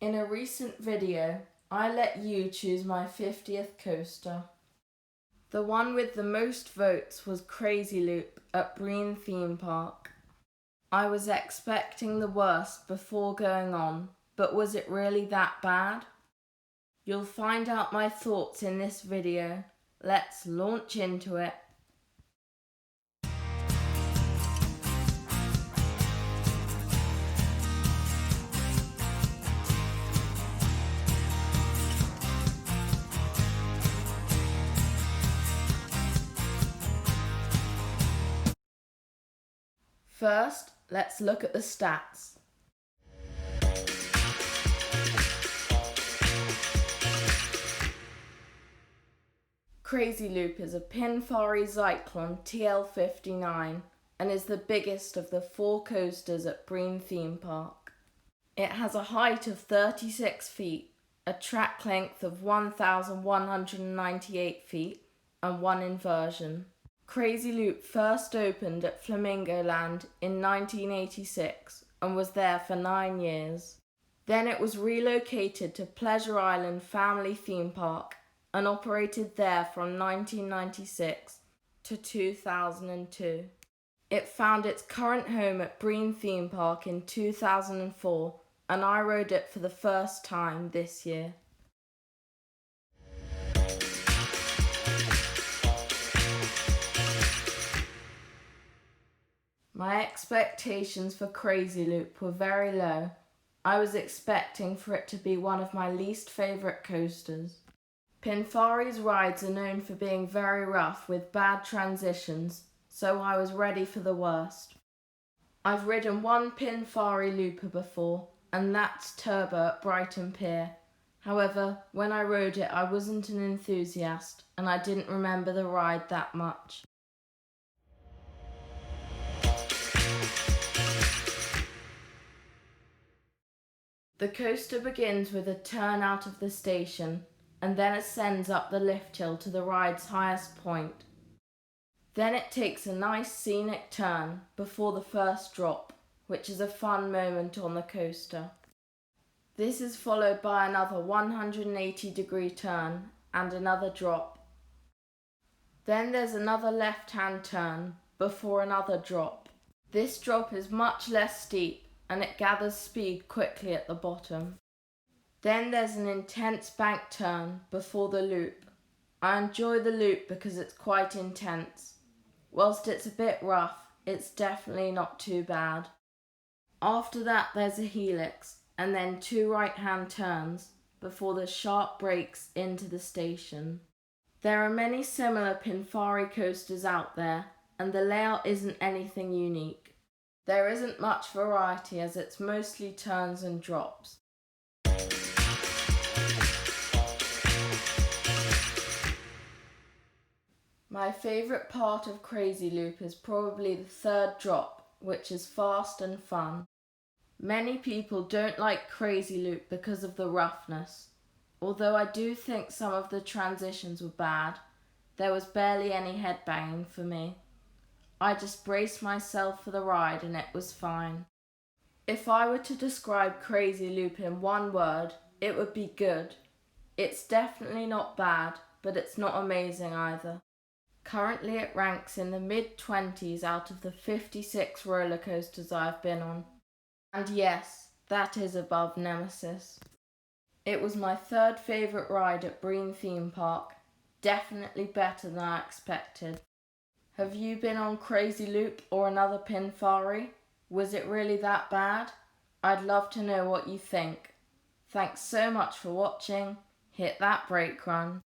In a recent video, I let you choose my 50th coaster. The one with the most votes was Crazy Loop at Brean Theme Park. I was expecting the worst before going on, but was it really that bad? You'll find out my thoughts in this video. Let's launch into it. First, let's look at the stats. Crazy Loop is a Pinfari Cyclone TL59 and is the biggest of the 4 coasters at Brean Theme Park. It has a height of 36 feet, a track length of 1,198 feet, and 1 inversion. Crazy Loop first opened at Flamingoland in 1986 and was there for 9 years. Then it was relocated to Pleasure Island Family Theme Park and operated there from 1996 to 2002. It found its current home at Brean Theme Park in 2004, and I rode it for the first time this year. My expectations for Crazy Loop were very low. I was expecting for it to be one of my least favourite coasters. Pinfari's rides are known for being very rough with bad transitions, so I was ready for the worst. I've ridden one Pinfari looper before, and that's Turbo at Brighton Pier. However, when I rode it I wasn't an enthusiast, and I didn't remember the ride that much. The coaster begins with a turn out of the station and then ascends up the lift hill to the ride's highest point. Then it takes a nice scenic turn before the first drop, which is a fun moment on the coaster. This is followed by another 180-degree turn and another drop. Then there's another left-hand turn before another drop. This drop is much less steep and it gathers speed quickly at the bottom. Then there's an intense bank turn before the loop. I enjoy the loop because it's quite intense. Whilst it's a bit rough, it's definitely not too bad. After that there's a helix and then 2 right-hand turns before the sharp brakes into the station. There are many similar Pinfari coasters out there and the layout isn't anything unique. There isn't much variety as it's mostly turns and drops. My favourite part of Crazy Loop is probably the 3rd drop, which is fast and fun. Many people don't like Crazy Loop because of the roughness. Although I do think some of the transitions were bad, there was barely any headbanging for me. I just braced myself for the ride and it was fine. If I were to describe Crazy Loop in one word, it would be good. It's definitely not bad, but it's not amazing either. Currently it ranks in the mid-20s out of the 56 roller coasters I've been on. And yes, that is above Nemesis. It was my 3rd favourite ride at Brean Theme Park. Definitely better than I expected. Have you been on Crazy Loop or another Pinfari? Was it really that bad? I'd love to know what you think. Thanks so much for watching. Hit that brake run.